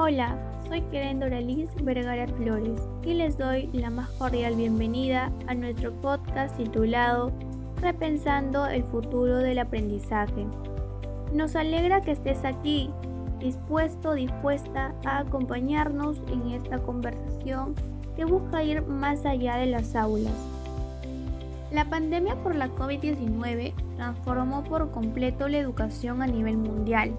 Hola, soy Keren Doraliz Vergara Flores y les doy la más cordial bienvenida a nuestro podcast titulado Repensando el futuro del aprendizaje. Nos alegra que estés aquí, dispuesta a acompañarnos en esta conversación que busca ir más allá de las aulas. La pandemia por la COVID-19 transformó por completo la educación a nivel mundial.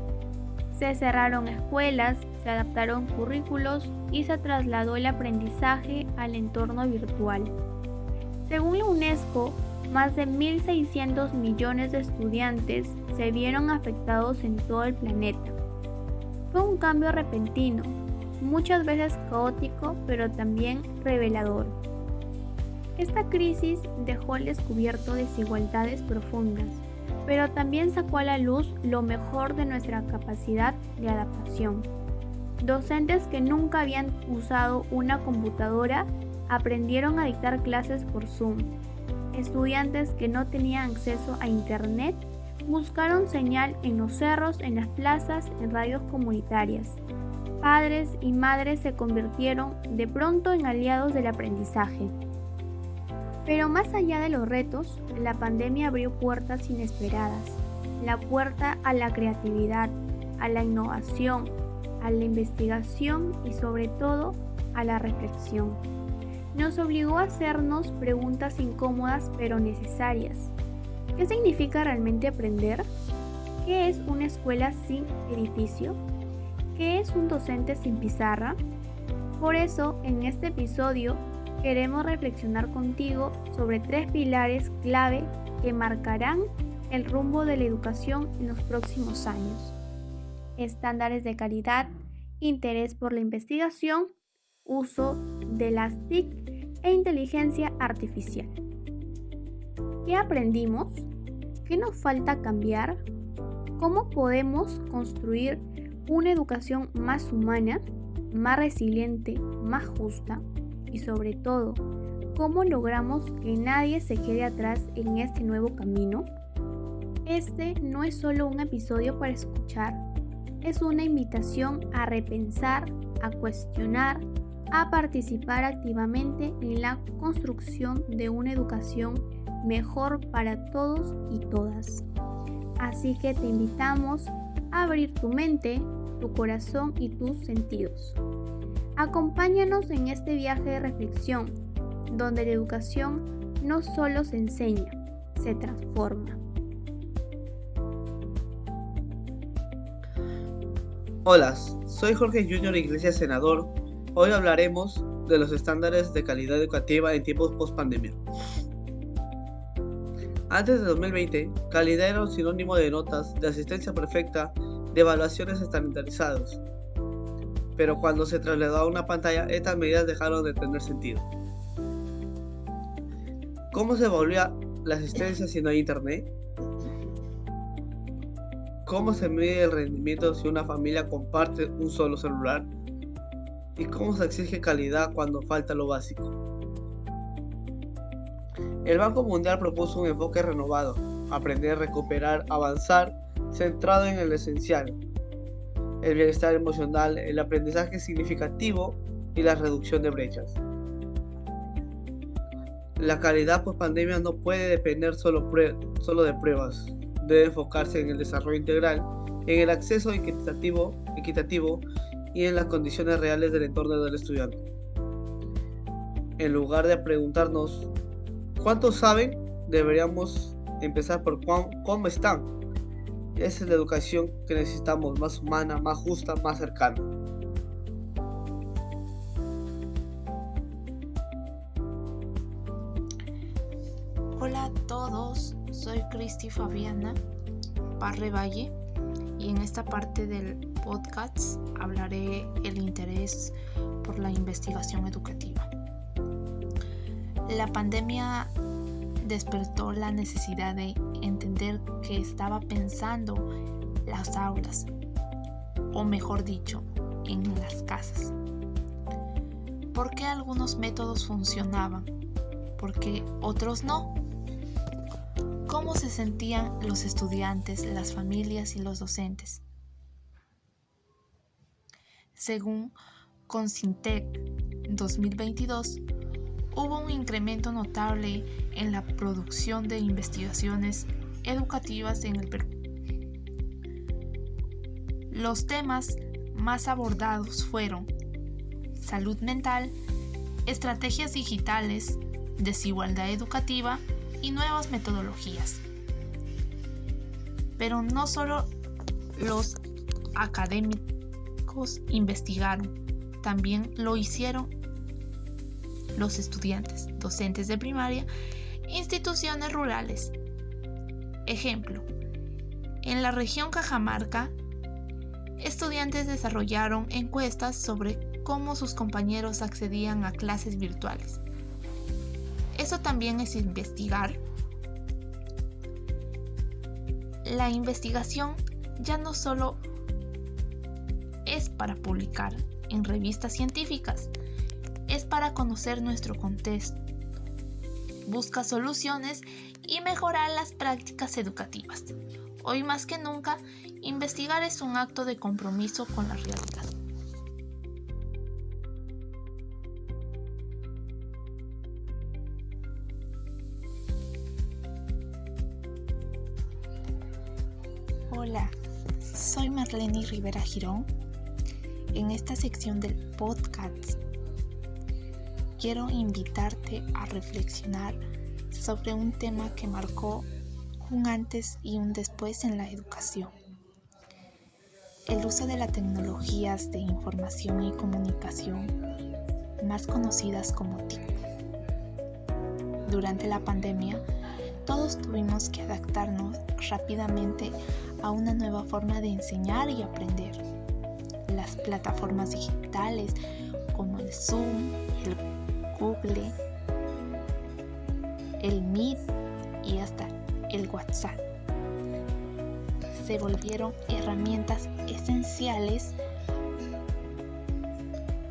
Se cerraron escuelas, se adaptaron currículos y se trasladó el aprendizaje al entorno virtual. Según la UNESCO, más de 1.600 millones de estudiantes se vieron afectados en todo el planeta. Fue un cambio repentino, muchas veces caótico, pero también revelador. Esta crisis dejó al descubierto desigualdades profundas, pero también sacó a la luz lo mejor de nuestra capacidad de adaptación. Docentes que nunca habían usado una computadora aprendieron a dictar clases por Zoom. Estudiantes que no tenían acceso a Internet buscaron señal en los cerros, en las plazas, en radios comunitarias. Padres y madres se convirtieron de pronto en aliados del aprendizaje. Pero más allá de los retos, la pandemia abrió puertas inesperadas. La puerta a la creatividad, a la innovación, a la investigación y sobre todo a la reflexión. Nos obligó a hacernos preguntas incómodas pero necesarias. ¿Qué significa realmente aprender? ¿Qué es una escuela sin edificio? ¿Qué es un docente sin pizarra? Por eso, en este episodio, queremos reflexionar contigo sobre 3 pilares clave que marcarán el rumbo de la educación en los próximos años. Estándares de calidad, interés por la investigación, uso de las TIC e inteligencia artificial. ¿Qué aprendimos? ¿Qué nos falta cambiar? ¿Cómo podemos construir una educación más humana, más resiliente, más justa? Y sobre todo, ¿cómo logramos que nadie se quede atrás en este nuevo camino? Este no es solo un episodio para escuchar, es una invitación a repensar, a cuestionar, a participar activamente en la construcción de una educación mejor para todos y todas. Así que te invitamos a abrir tu mente, tu corazón y tus sentidos. Acompáñanos en este viaje de reflexión, donde la educación no solo se enseña, se transforma. Hola, soy Jorge Junior Iglesias Senador. Hoy hablaremos de los estándares de calidad educativa en tiempos post-pandemia. Antes de 2020, calidad era un sinónimo de notas, de asistencia perfecta, de evaluaciones estandarizadas. Pero cuando se trasladó a una pantalla, estas medidas dejaron de tener sentido. ¿Cómo se evalúa la asistencia si no hay internet? ¿Cómo se mide el rendimiento si una familia comparte un solo celular? ¿Y cómo se exige calidad cuando falta lo básico? El Banco Mundial propuso un enfoque renovado: aprender, recuperar, avanzar, centrado en el esencial, el bienestar emocional, el aprendizaje significativo y la reducción de brechas. La calidad post pandemia no puede depender solo de pruebas, debe enfocarse en el desarrollo integral, en el acceso equitativo y en las condiciones reales del entorno del estudiante. En lugar de preguntarnos ¿cuántos saben?, deberíamos empezar por cómo están. Esa es la educación que necesitamos, más humana, más justa, más cercana. Hola a todos, soy Cristi Fabiana Parre Valle y en esta parte del podcast hablaré del interés por la investigación educativa. La pandemia despertó la necesidad de entender qué estaba pensando las aulas, o mejor dicho, en las casas. ¿Por qué algunos métodos funcionaban? ¿Por qué otros no? ¿Cómo se sentían los estudiantes, las familias y los docentes? Según Consintec 2022, hubo un incremento notable en la producción de investigaciones educativas en el Perú. Los temas más abordados fueron salud mental, estrategias digitales, desigualdad educativa y nuevas metodologías. Pero no solo los académicos investigaron, también lo hicieron los estudiantes, docentes de primaria, instituciones rurales. Ejemplo, en la región Cajamarca, estudiantes desarrollaron encuestas sobre cómo sus compañeros accedían a clases virtuales. Eso también es investigar. La investigación ya no solo es para publicar en revistas científicas, es para conocer nuestro contexto, busca soluciones y mejorar las prácticas educativas. Hoy más que nunca, investigar es un acto de compromiso con la realidad. Hola, soy Marlene Rivera Girón. En esta sección del podcast quiero invitarte a reflexionar sobre un tema que marcó un antes y un después en la educación. El uso de las tecnologías de información y comunicación, más conocidas como TIC. Durante la pandemia, todos tuvimos que adaptarnos rápidamente a una nueva forma de enseñar y aprender. Las plataformas digitales como el Zoom, el Google, el Meet y hasta el WhatsApp se volvieron herramientas esenciales.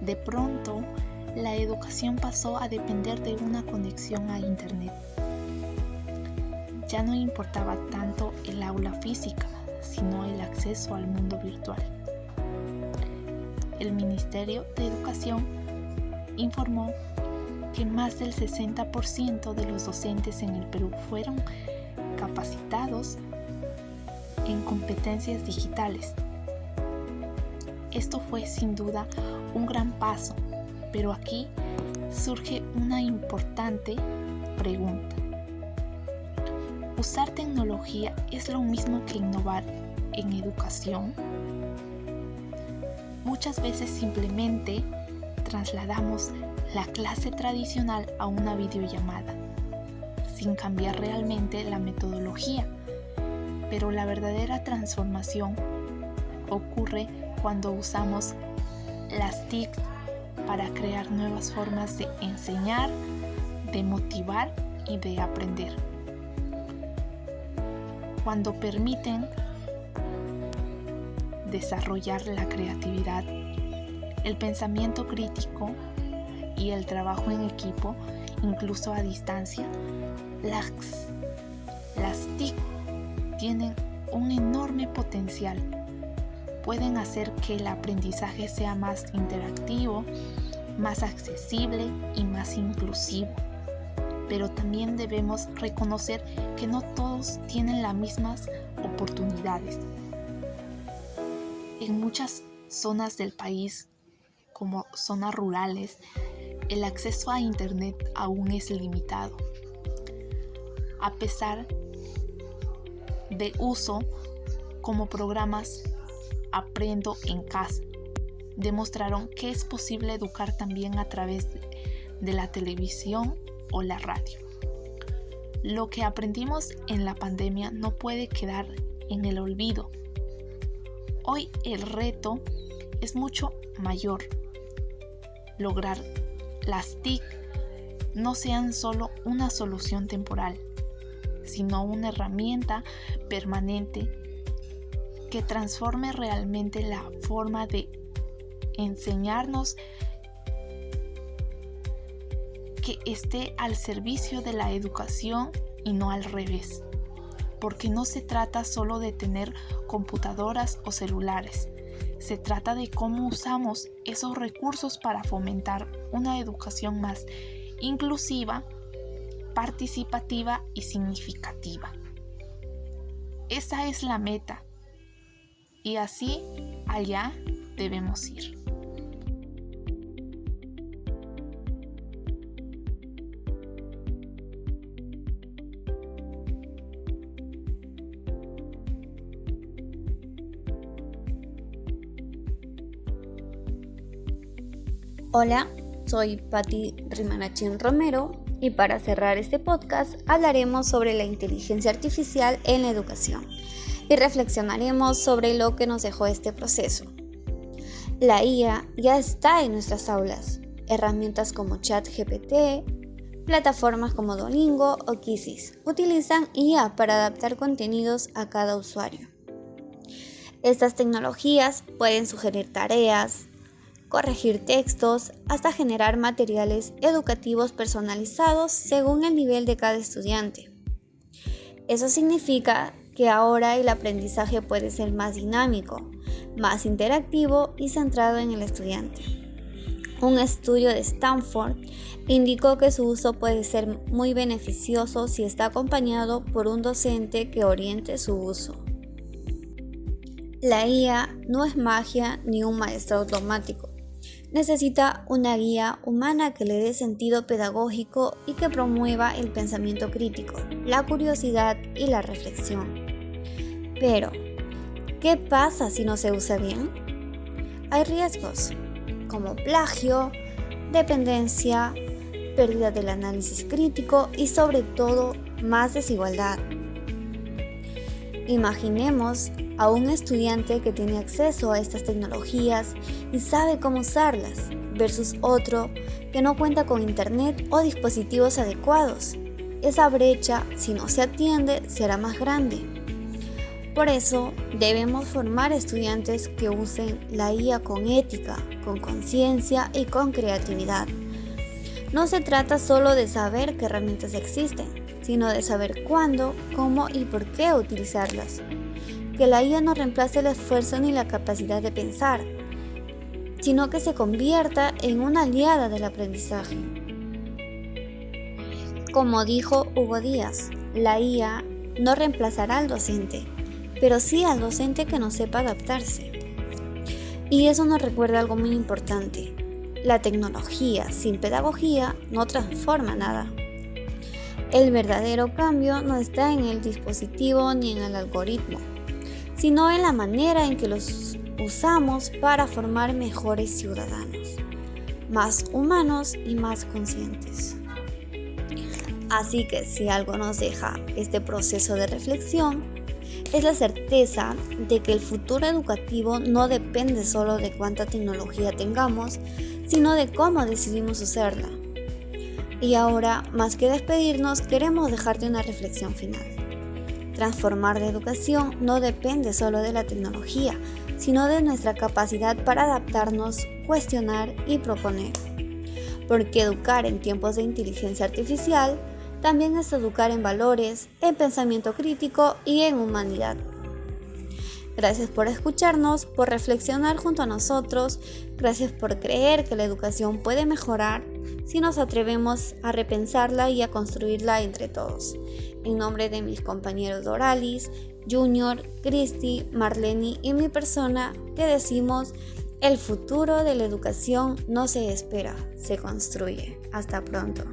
De pronto, la educación pasó a depender de una conexión a Internet. Ya no importaba tanto el aula física, sino el acceso al mundo virtual. El Ministerio de Educación informó que más del 60% de los docentes en el Perú fueron capacitados en competencias digitales. Esto fue sin duda un gran paso, pero aquí surge una importante pregunta. ¿Usar tecnología es lo mismo que innovar en educación? Muchas veces simplemente trasladamos la clase tradicional a una videollamada, sin cambiar realmente la metodología. Pero la verdadera transformación ocurre cuando usamos las TIC para crear nuevas formas de enseñar, de motivar y de aprender. Cuando permiten desarrollar la creatividad, el pensamiento crítico y el trabajo en equipo, incluso a distancia, las TIC tienen un enorme potencial. Pueden hacer que el aprendizaje sea más interactivo, más accesible y más inclusivo. Pero también debemos reconocer que no todos tienen las mismas oportunidades. En muchas zonas del país, como zonas rurales, el acceso a Internet aún es limitado. A pesar de uso como programas Aprendo en Casa, demostraron que es posible educar también a través de la televisión o la radio. Lo que aprendimos en la pandemia no puede quedar en el olvido. Hoy el reto es mucho mayor. Lograr las TIC no sean solo una solución temporal, sino una herramienta permanente que transforme realmente la forma de enseñarnos, que esté al servicio de la educación y no al revés. Porque no se trata solo de tener computadoras o celulares, Se trata de cómo usamos esos recursos para fomentar una educación más inclusiva, participativa y significativa. Esa es la meta y así allá debemos ir. Hola, soy Patti Rimanachín Romero y para cerrar este podcast hablaremos sobre la inteligencia artificial en la educación y reflexionaremos sobre lo que nos dejó este proceso. La IA ya está en nuestras aulas, herramientas como ChatGPT, plataformas como Duolingo o Quizzes utilizan IA para adaptar contenidos a cada usuario. Estas tecnologías pueden sugerir tareas, corregir textos, hasta generar materiales educativos personalizados según el nivel de cada estudiante. Eso significa que ahora el aprendizaje puede ser más dinámico, más interactivo y centrado en el estudiante. Un estudio de Stanford indicó que su uso puede ser muy beneficioso si está acompañado por un docente que oriente su uso. La IA no es magia ni un maestro automático. Necesita una guía humana que le dé sentido pedagógico y que promueva el pensamiento crítico, la curiosidad y la reflexión. Pero, ¿qué pasa si no se usa bien? Hay riesgos, como plagio, dependencia, pérdida del análisis crítico y sobre todo más desigualdad. Imaginemos a un estudiante que tiene acceso a estas tecnologías y sabe cómo usarlas, versus otro que no cuenta con internet o dispositivos adecuados. Esa brecha, si no se atiende, será más grande. Por eso, debemos formar estudiantes que usen la IA con ética, con conciencia y con creatividad. No se trata solo de saber qué herramientas existen, sino de saber cuándo, cómo y por qué utilizarlas. Que la IA no reemplace el esfuerzo ni la capacidad de pensar, sino que se convierta en una aliada del aprendizaje. Como dijo Hugo Díaz, la IA no reemplazará al docente, pero sí al docente que no sepa adaptarse. Y eso nos recuerda algo muy importante. La tecnología sin pedagogía no transforma nada. El verdadero cambio no está en el dispositivo ni en el algoritmo, sino en la manera en que los usamos para formar mejores ciudadanos, más humanos y más conscientes. Así que si algo nos deja este proceso de reflexión, es la certeza de que el futuro educativo no depende solo de cuánta tecnología tengamos, sino de cómo decidimos usarla. Y ahora, más que despedirnos, queremos dejarte una reflexión final. Transformar la educación no depende solo de la tecnología, sino de nuestra capacidad para adaptarnos, cuestionar y proponer. Porque educar en tiempos de inteligencia artificial también es educar en valores, en pensamiento crítico y en humanidad. Gracias por escucharnos, por reflexionar junto a nosotros, gracias por creer que la educación puede mejorar si nos atrevemos a repensarla y a construirla entre todos. En nombre de mis compañeros Doralis, Junior, Cristi, Marleni y mi persona, que decimos: el futuro de la educación no se espera, se construye. Hasta pronto.